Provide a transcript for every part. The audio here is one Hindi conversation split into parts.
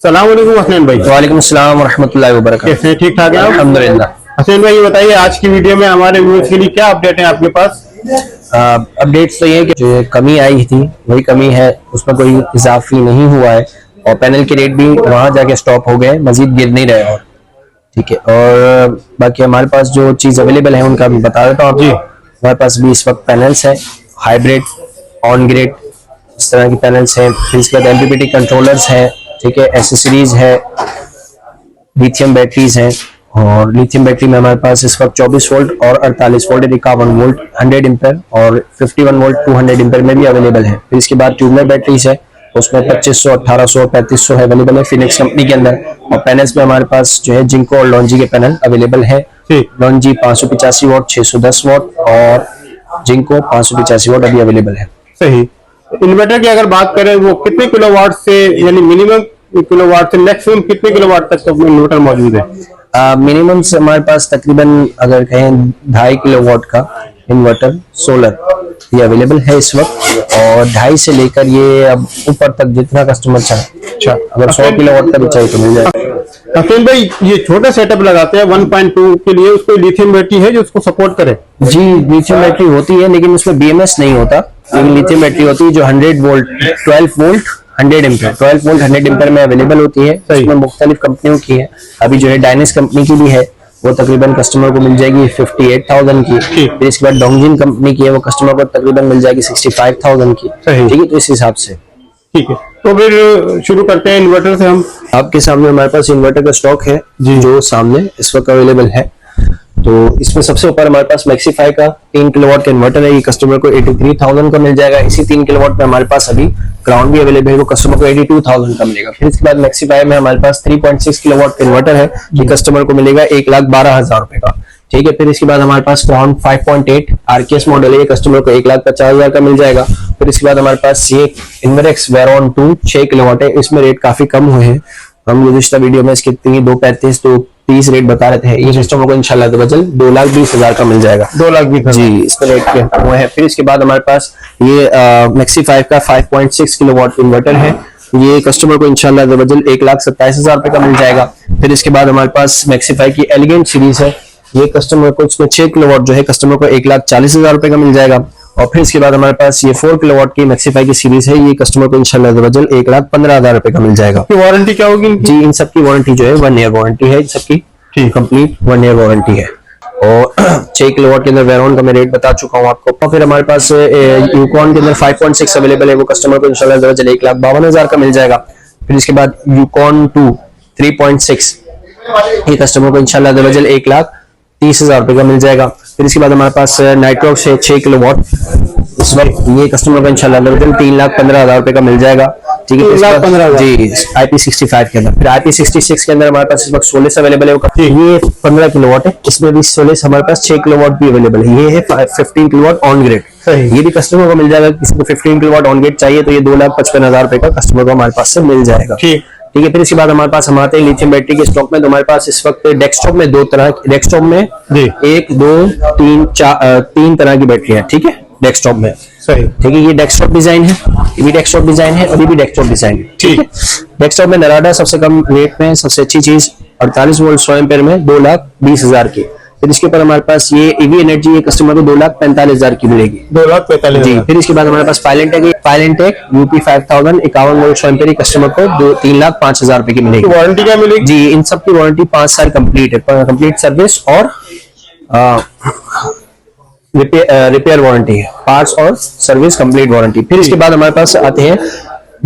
सलाम वालेकुम हसनैन भाई। वालेकुम अस्सलाम वरहमतुल्लाहि वबरकातुहू। कैसे हैं? ठीक ठाक है आप? अल्हम्दुलिल्लाह। हसनैन भाई, ये बताइए आज की वीडियो में हमारे व्यूअर्स के लिए क्या अपडेट है आपके पास? अपडेट्स तो ये है कि जो कमी आई थी वही कमी है, उसमें कोई इजाफी नहीं हुआ है और पैनल के रेट भी वहां जाके स्टॉप हो गए, मजीद गिर नहीं रहे। और ठीक है, और बाकी हमारे पास जो चीज़ अवेलेबल है उनका मैं बता देता हूँ आपको। हमारे पास भी इस वक्त पैनल्स हैं, हाइब्रिड, ऑन ग्रिड, इस तरह की पैनल्स हैं। फिर इसके बाद एमपीपीटी कंट्रोलर्स हैं, ठीक है, एसेसरीज है, लिथियम बैटरीज हैं। और लिथियम बैटरी में हमारे पास इस वक्त 24 वोल्ट और 48 वोल्ट, 51 वोल्ट 100 एम्पेयर और 51 वोल्ट 200 एम्पेयर में भी अवेलेबल है। फिर इसके बाद ट्यूबलर बैटरीज है, उसमें 2500, 1800, 3500 अवेलेबल है फिनिक्स कंपनी के अंदर। और पैनल्स में हमारे पास जो है जिंको और लॉन्जी के पैनल अवेलेबल है। लॉन्जी 585 वोट, 610 वोट और जिंको 585 वोट अभी अवेलेबल है। सही। इन्वर्टर की अगर बात करें, वो कितने किलोवाट से, यानी मिनिमम किलोवाट से मैक्सिमम कितने किलोवाट तक तो इन्वर्टर मौजूद है? मिनिमम से हमारे पास तकरीबन अगर कहें 2.5 किलोवाट का इन्वर्टर सोलर ये अवेलेबल है इस वक्त। और 2.5 से लेकर ये अब ऊपर तक जितना कस्टमर चाहे, अच्छा अगर 100 किलोवाट का भी चाहिए तो मिल जाएगा। हसनैन भाई, ये छोटा सेटअप लगाते हैं 1.2 के लिए, उसको लिथियम बैटरी है जो उसको सपोर्ट करे? जी, लिथियम बैटरी होती है लेकिन उसमें बीएमएस नहीं होता, लेकिन लिथियम बैटरी होती है जो 100 volt 12 volt 100 ampere 12 volt 100 ampere में अवेलेबल होती है। इसमें मुख्तलिफ कंपनियों की है, अभी जो है डायनेस कंपनी की भी है, वो तकरीबन कस्टमर को मिल जाएगी 58,000 की। फिर इसके बाद डोंगजिन कंपनी की है, वो कस्टमर को तकरीबन मिल जाएगी 65,000 की। ठीक है, तो इस हिसाब से ठीक है। तो फिर शुरू करते हैं इन्वर्टर से। हम आपके सामने हमारे पास इन्वर्टर का स्टॉक है जो सामने इस वक्त अवेलेबल है। तो इसमें सबसे ऊपर हमारे पास मैक्सीफाई का 3 किलोवाट का इन्वर्टर है, ये कस्टमर को 83,000 का मिल जाएगा। इसी 3 किलोवाट में हमारे पास अभी क्राउन भी अवेलेबल है, वो कस्टमर को 82,000 का मिलेगा। फिर इसके बाद मैक्सीफाई में हमारे पास 3.6 किलोवाट का इन्वर्टर है, ये कस्टमर को मिलेगा 1,12,000 रुपए का। ठीक है, फिर इसके बाद हमारे पास क्राउन 5.8 आरकेएस मॉडल है, ये कस्टमर को 1,50,000 का मिल जाएगा। फिर इसके बाद हमारे पास ये इन्वरेक्स वेरॉन 2 6 किलोवाट है, इसमें रेट काफी कम हुए हैं। हम गुज़िश्ता वीडियो में इसके 235 230 रेट बता रहे थे, ये कस्टमर को इंशाल्लाह तवज्जल 2,20,000 का मिल जाएगा। 2,20,000 जी, इसमें रेट के हुए हैं। फिर इसके बाद हमारे पास ये मैक्सी 5 का 5.6 किलोवाट इन्वर्टर है, ये कस्टमर को इंशाल्लाह तवज्जल 1,27,000 रुपए का मिल जाएगा। फिर इसके बाद हमारे पास मैक्सी 5 की एलिगेंट सीरीज है, ये कस्टमर को इसमें 6 किलोवाट जो है कस्टमर को 1,40,000 रुपए का मिल जाएगा। और फिर इसके बाद हमारे पास ये 4 किलोवाट की मैक्सीफाई की सीरीज है, ये कस्टमर को इंशाल्लाह तवज्जल 1,15,000 रुपए का मिल जाएगा। वारंटी क्या होगी इनकी? जी, इन सब की वारंटी जो है 1 ईयर वारंटी है, इन सबकी कंप्लीट 1 ईयर वारंटी है। और 6 किलोवाट के अंदर वेरॉन का मैं रेट बता चुका हूँ आपको। और फिर हमारे पास यूकॉन के अंदर 5.6 अवेलेबल है, वो कस्टमर को इंशाल्लाह तवज्जल 1,52,000 का मिल जाएगा। फिर इसके बाद यूकॉन 2 3.6 ये कस्टमर को इंशाल्लाह तवज्जल 1,30,000 रुपए का मिल जाएगा। फिर इसके बाद हमारे पास नाइट्रॉक्स है 6 किलोवाट, इस वक्त ये कस्टमर को इंशाल्लाह 3,15,000 रुपए का मिल जाएगा। ठीक है, जी, IP65 के अंदर। फिर IP66 के अंदर हमारे पास इस वक्त 16 अवेलेबल है, ये 15 किलोवाट है, इसमें भी 16 हमारे पास 6 किलोवाट भी अवेलेबल है। ये है 15 किलोवाट ऑन ग्रिड, ये भी कस्टमर को मिल जाएगा। किसी को 15 किलोवाट ऑन ग्रिड चाहिए तो ये 2,55,000 रुपए का कस्टमर को हमारे पास से मिल जाएगा। ठीक है, फिर इसके बाद हमारे पास हम आते हैं लिथियम बैटरी के स्टॉक में। तो हमारे पास इस वक्त डेस्कटॉप में 2 तरह, डेस्कटॉप में 1 2 3 4 3 तरह की बैटरी है। ठीक है, डेस्कटॉप में सही। ठीक है, ये डेस्कटॉप डिजाइन है, ये भी डेस्कटॉप डिजाइन है और ये भी डेस्कटॉप डिजाइन है। ठीक है, डेस्कटॉप में नराडा सबसे कम रेट में सबसे अच्छी चीज 48 वोल्ट 100 एम्पेयर में 2,20,000 की। फिर इसके ऊपर हमारे पास ये ईवी एनर्जी ये कस्टमर को 2,45,000 की मिलेगी। 2,45,000 जी। फिर इसके बाद हमारे पास फाइलेंटेक UP 5000 51 वोल्ट 100 एम्पेयर कस्टमर को 3,05,000 रुपए की मिलेगी। वारंटी क्या मिलेगी? जी, इन सब की वारंटी 5 साल कंप्लीट है, कंप्लीट सर्विस और रिपेयर वारंटी है, पार्ट्स और सर्विस कंप्लीट वारंटी। फिर इसके बाद हमारे पास आते हैं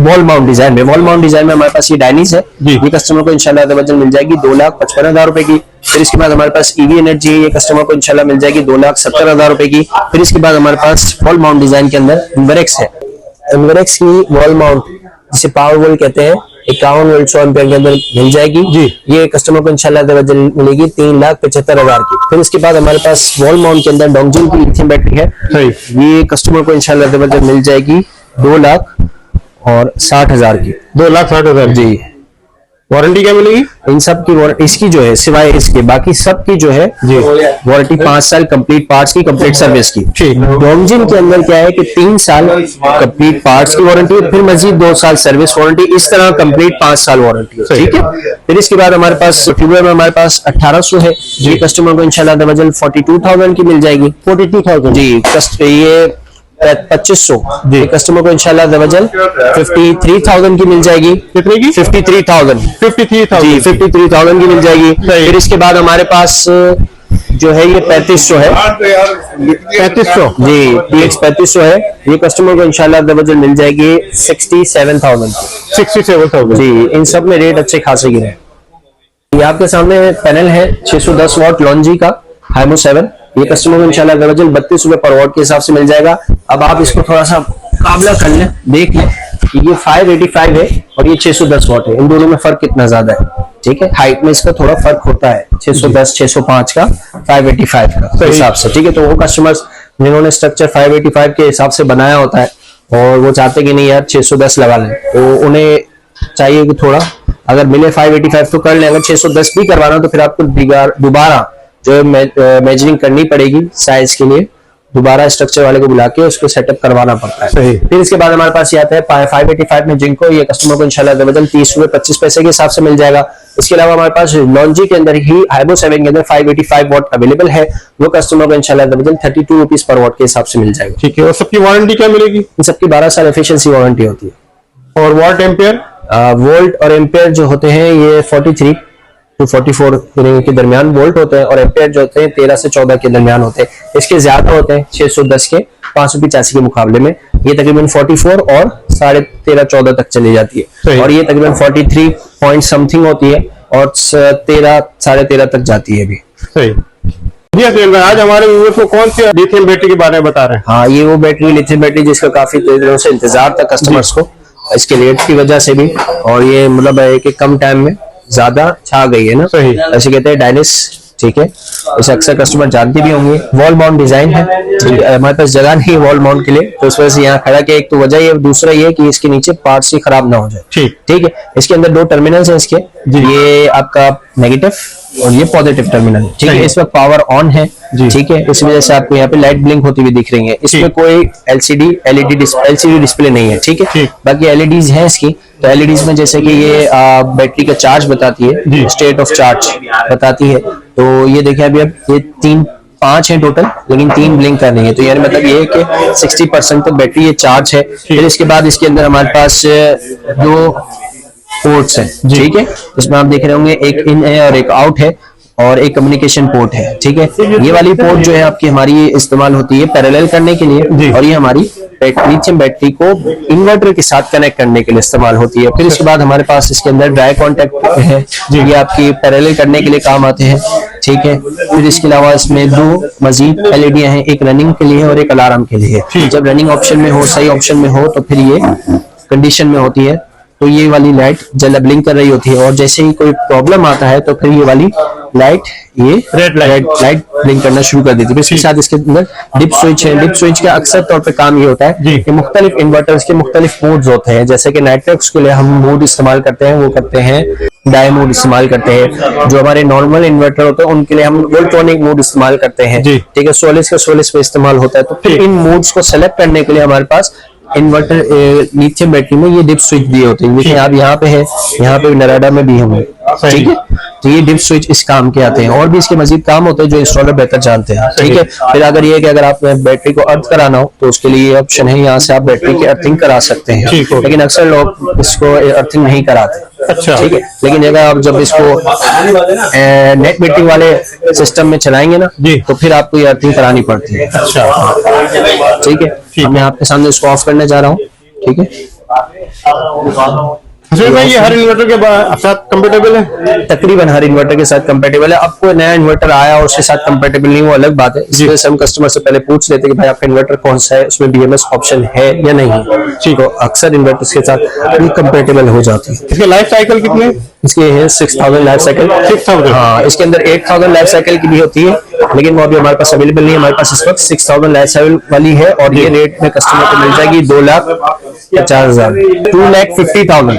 वॉल माउंट डिजाइन में। वॉल माउंट डिजाइन में हमारे पास ये डायनीज है, ये कस्टमर को इंशाल्लाह तवज्जल मिल जाएगी 2,55,000 रुपए की। फिर इसके बाद हमारे पास ईवी एनर्जी है, ये कस्टमर को इंशाल्लाह मिल जाएगी 2,70,000 रुपए की। फिर इसके बाद हमारे पास वॉल माउंट डिजाइन के अंदर इन्वरेक्स है, इन्वरेक्स की वॉल माउंट जिसे पावर वॉल कहते हैं 51 वोल्ट 100 एम्पेयर के अंदर मिल जाएगी जी। ये कस्टमर को इंशाल्लाह तवज्जल मिलेगी 3,75,000 की। फिर इसके बाद हमारे पास वॉल माउंट के अंदर डोंगजिन की लिथियम बैटरी है, ये कस्टमर को इंशाल्लाह तवज्जल मिल जाएगी 2,60,000 की। 2,60,000 जी। वारंटी क्या मिलेगी? इन सब की वारंटी, इसकी जो है सिवाय इसके बाकी सब की जो है जी। वारंटी 5 साल कंप्लीट पार्ट्स की, कंप्लीट सर्विस की। ठीक। डोंगजिन के अंदर क्या है कि 3 साल कंप्लीट पार्ट्स की वारंटी, फिर मजीद 2 साल सर्विस वारंटी, इस तरह कंप्लीट 5 साल वारंटी है। ठीक है। फिर इसके बाद हमारे पास ट्यूबवेल में हमारे पास 1800 है, ये कस्टमर को इंशाल्लाह दवजल 42,000 की मिल जाएगी। 42,000 जी। ये 2500 जी कस्टमर को इंशाल्लाह दवजल 53,000 की मिल जाएगी। कितने की? 53,000 जी 53,000 की मिल जाएगी। फिर इसके बाद हमारे पास जो है ये 3500 है। 3500 जी PX 3500 है, ये कस्टमर को इंशाल्लाह दवजल मिल जाएगी 67,000 की। 67,000 जी। इन सब में रेट अच्छे खासे गिरे। ये आपके सामने पैनल है 610 वाट लॉन्जी का हाइमो 7, ये कस्टमर को इंशाल्लाह दरअसल 32 रुपए पर वॉट के हिसाब से मिल जाएगा। अब आप इसको थोड़ा सा मुकाबला कर लें, देख लें कि ये 585 है और ये 610 वाट है, इन दोनों में फर्क कितना ज्यादा है। ठीक है, हाइट में इसका थोड़ा फर्क होता है, 610 605 का 585 का हिसाब से। ठीक है, तो वो कस्टमर्स जिन्होंने स्ट्रक्चर 585 के हिसाब से बनाया होता है और वो चाहते कि नहीं यार 610 लगा लें, तो उन्हें चाहिए कि थोड़ा अगर मिले 585 तो कर लें, अगर 610 भी करवाना तो फिर आपको दोबारा जो है मेजरिंग करनी पड़ेगी साइज के लिए, दोबारा स्ट्रक्चर वाले को बुला के उसको सेटअप करवाना पड़ता है। सही। फिर इसके बाद हमारे पास ये आता है 585 में जिनको ये कस्टमर को इंशाल्लाह दरअसल 30 रुपए 25 पैसे के हिसाब से मिल जाएगा। इसके अलावा हमारे पास लॉन्जी के अंदर ही हाइबो 7 के अंदर 585 वॉट अवेलेबल है, वो कस्टमर को इंशाल्लाह दरअसल 32 रुपीज पर वॉट के हिसाब से मिल जाएगा। ठीक है। और सबकी वारंटी क्या मिलेगी? इन सबकी 12 साल एफिशिएंसी वारंटी होती है। और वॉट एम्पेयर? वोल्ट और एम्पेयर जो होते हैं ये 43 to 44 के दरमियान वोल्ट होते हैं और एम्पेयर जो होते हैं 13 से 14 के दरमियान होते हैं। इसके ज्यादा होते हैं 610 के 585 के मुकाबले में, ये तकरीबन 44 और 13.5 14 तक चली जाती है, और ये तकरीबन 43 पॉइंट समथिंग होती है और 13 13.5 तक जाती है अभी। सही। जी अखिल भाई, आज हमारे व्यूअर्स को कौन सी लिथियम बैटरी के बारे में बता रहे हैं? हाँ, ये वो बैटरी लिथियम बैटरी जिसका काफी दिनों से इंतजार था कस्टमर्स को, इसके रेट की वजह से भी, और ये मतलब है कि कम टाइम में ज्यादा छा गई है ना। सही। ऐसे कहते हैं डायनिस। ठीक है, इसे अक्सर कस्टमर जानते भी होंगे। वॉल माउंट डिजाइन है, ठीक है, हमारे पास जगह नहीं है वॉल माउंट के लिए, तो उस वजह से यहाँ खड़ा किया। एक तो वजह ये, दूसरा ये कि इसके नीचे पार्ट्स ही खराब ना हो जाए। ठीक है। इसके अंदर 2 टर्मिनल्स हैं इसके, ये आपका नेगेटिव और ये पॉजिटिव टर्मिनल। ठीक है, इस वक्त पावर ऑन है। ठीक है, इस वजह से आपको यहाँ पे लाइट ब्लिंक होती हुई दिख रही है। इसमें कोई एलसीडी डिस्प्ले नहीं है। ठीक है, बाकी एलईडीज हैं इसकी। तो एलईडीज में जैसे कि ये बैटरी का चार्ज बताती है, स्टेट ऑफ चार्ज बताती है। तो ये देखिए अभी अब ये 5 है टोटल, लेकिन 3 ब्लिंक कर रही है, तो यार मतलब ये है कि 60% तक बैटरी ये चार्ज है। फिर इसके बाद इसके अंदर हमारे पास 2 पोर्ट्स हैं। ठीक है, इसमें आप देख रहे होंगे एक इन है और एक आउट है, और एक कम्युनिकेशन पोर्ट है। ठीक है, ये वाली पोर्ट जो है आपकी हमारी इस्तेमाल होती है पैरेलल करने के लिए, और ये हमारी लिथियम बैटरी को इन्वर्टर के साथ कनेक्ट करने के लिए इस्तेमाल होती है। फिर इसके बाद हमारे पास इसके अंदर ड्राई कॉन्टेक्ट है, ये आपकी पैरेलल करने के लिए काम आते हैं। ठीक है, फिर इसके अलावा इसमें 2 मजीद एलईडी हैं, एक रनिंग के लिए और एक अलार्म के लिए। जब रनिंग ऑप्शन में हो, सही ऑप्शन में हो, तो फिर ये कंडीशन में होती है, तो ये वाली लाइट जल ब्लिंक कर रही होती है, और जैसे ही कोई प्रॉब्लम आता है तो फिर ये वाली लाइट, ये रेड लाइट ब्लिंक करना शुरू कर देती है। इसके साथ इसके अंदर डिप स्विच है। डिप स्विच का अक्सर तौर पे काम ये होता है कि मुख्तलिफ इन्वर्टर्स के मुख्तलिफ मोड्स होते हैं, जैसे कि नेटवर्क्स के लिए हम मोड इस्तेमाल करते हैं, वो करते हैं डाई मोड इस्तेमाल करते हैं। जो हमारे नॉर्मल इन्वर्टर होते हैं उनके लिए हम वोल्ट्रॉनिक मोड इस्तेमाल करते हैं। ठीक है, 44 पे इस्तेमाल होता है। तो फिर इन मोड्स को सेलेक्ट करने के लिए हमारे पास इन्वर्टर लिथियम बैटरी में ये डिप स्विच दिए होते हैं। देखिए आप यहाँ पे है, यहाँ पे नराडा में भी होंगे। ठीक है, तो ये डिप स्विच इस काम के आते हैं, और भी इसके मजीद काम होते हैं जो इंस्टॉलर बेहतर जानते हैं। ठीक है, फिर अगर ये कि अगर आप बैटरी को अर्थ कराना हो तो उसके लिए ये ऑप्शन है, यहाँ से आप बैटरी की अर्थिंग करा सकते हैं, लेकिन अक्सर लोग इसको अर्थिंग नहीं कराते। अच्छा। ठीक है, लेकिन अगर आप जब इसको नेट मीटरिंग वाले सिस्टम में चलाएंगे ना, तो फिर आपको ये अर्थिंग करानी पड़ती है। अच्छा। ठीक है, मैं आपके सामने इसको ऑफ करने जा रहा हूँ। ठीक है भाई, ये हर इन्वर्टर के साथ कंपेटेबल है? तकरीबन हर इन्वर्टर के साथ कंपेटेबल है। अब कोई नया इन्वर्टर आया और उसके साथ कंपेटेबल नहीं, वो अलग बात है। इस वजह से हम कस्टमर से पहले पूछ लेते हैं कि भाई आपका इन्वर्टर कौन सा है, उसमें बीएमएस ऑप्शन है या नहीं। ठीक है, अक्सर इन्वर्टर्स के साथ कंपेटेबल हो जाती है। इसके लाइफ साइकिल कितने? इसके है 6000 लाइफ साइकिल। 6000? हाँ, इसके अंदर 8000 लाइफ साइकिल की भी होती है, लेकिन वो अभी हमारे पास अवेलेबल नहीं है। हमारे पास इस वक्त 6000 लाइफ साइकिल वाली है और ये रेट में कस्टमर को मिल जाएगी 2,50,000, 2,50,000,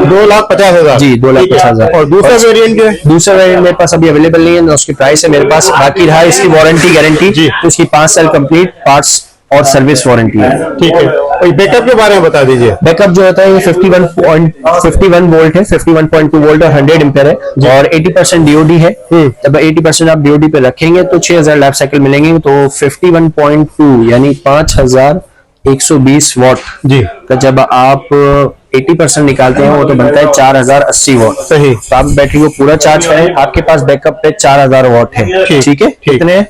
2,50,000 जी 2,50,000। और दूसरा वेरिएंट जो है दूसरा वेरिएंट मेरे पास अभी अवेलेबल नहीं है, ना उसकी प्राइस है मेरे पास। बाकी रहा इसकी वारंटी गारंटी, तो इसकी 5 साल कंप्लीट पार्ट्स और सर्विस वारंटी है। ठीक है। और बैकअप के बारे में बता दीजिए। बैकअप जो होता है ये 51 वोल्ट है, 51.2 वोल्ट और 100 एम्पेयर है और 80% डीओडी है। जब 80% आप डीओडी पे रखेंगे तो 6,000 लाइफ साइकिल मिलेंगे। तो 51.2 यानी 5,120 वॉट जी का जब आप 80% निकालते हैं वो तो बनता है 4,080 वॉट। सही। तो आप बैटरी को पूरा चार्ज करें, आपके पास बैकअप पे 4,000 वॉट है। ठीक है, कितने?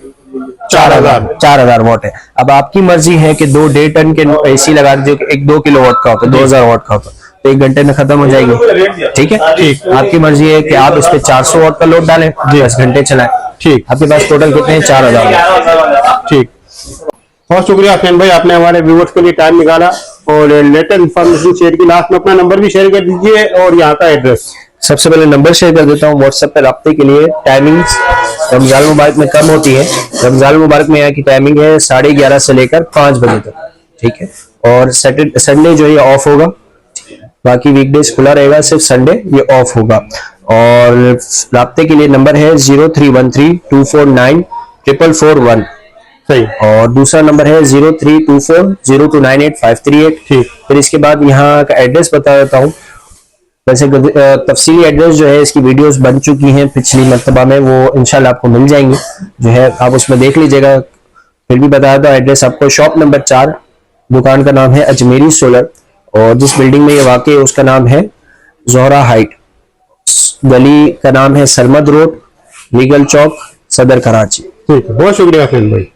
4,000 वॉट है। अब आपकी मर्जी है कि 2 1.5 टन के एसी लगा दीजिए, एक 2 किलोवाट का होता है, 2,000 वॉट का होता है, तो 1 घंटे में खत्म हो जाएगी। ठीक है, ठीक। आपकी मर्जी है कि आप इस पे 400 वॉट का लोड डालें, 10 घंटे चलाएं। ठीक, आपके पास टोटल कितने हैं? 4,000। ठीक। बहुत शुक्रिया हसनैन भाई, आपने हमारे व्यूअर्स के लिए टाइम निकाला और लेटेस्ट इन्फॉर्मेशन शेयर की। लास्ट में अपना नंबर भी शेयर कर दीजिए और यहाँ का एड्रेस। सबसे पहले नंबर शेयर कर देता हूँ व्हाट्सएप पे राब्ते के लिए। टाइमिंग्स रमजान मुबारक में कम होती है। रमजान मुबारक में यहाँ की टाइमिंग है 11:30 से लेकर 5 बजे तक। ठीक है, और सैटरडे संडे जो है ऑफ होगा, बाकी वीकडेज खुला रहेगा, सिर्फ संडे ये ऑफ होगा। और राब्ते के लिए नंबर है 0313249441। सही। और दूसरा नंबर है 0324029858। ठीक। फिर इसके बाद यहाँ का एड्रेस बता देता हूँ। वैसे तफसीली एड्रेस जो है इसकी वीडियोस बन चुकी हैं पिछली मर्तबा में, वो इंशाल्लाह आपको मिल जाएंगी, जो है आप उसमें देख लीजिएगा। फिर भी बता दो एड्रेस आपको। शॉप नंबर 4, दुकान का नाम है अजमेरी सोलर और जिस बिल्डिंग में ये वाक़ है उसका नाम है जोहरा हाइट। गली का नाम है सरमद रोड, लीगल चौक, सदर कराची। ठीक है, बहुत शुक्रिया हसनैन भाई।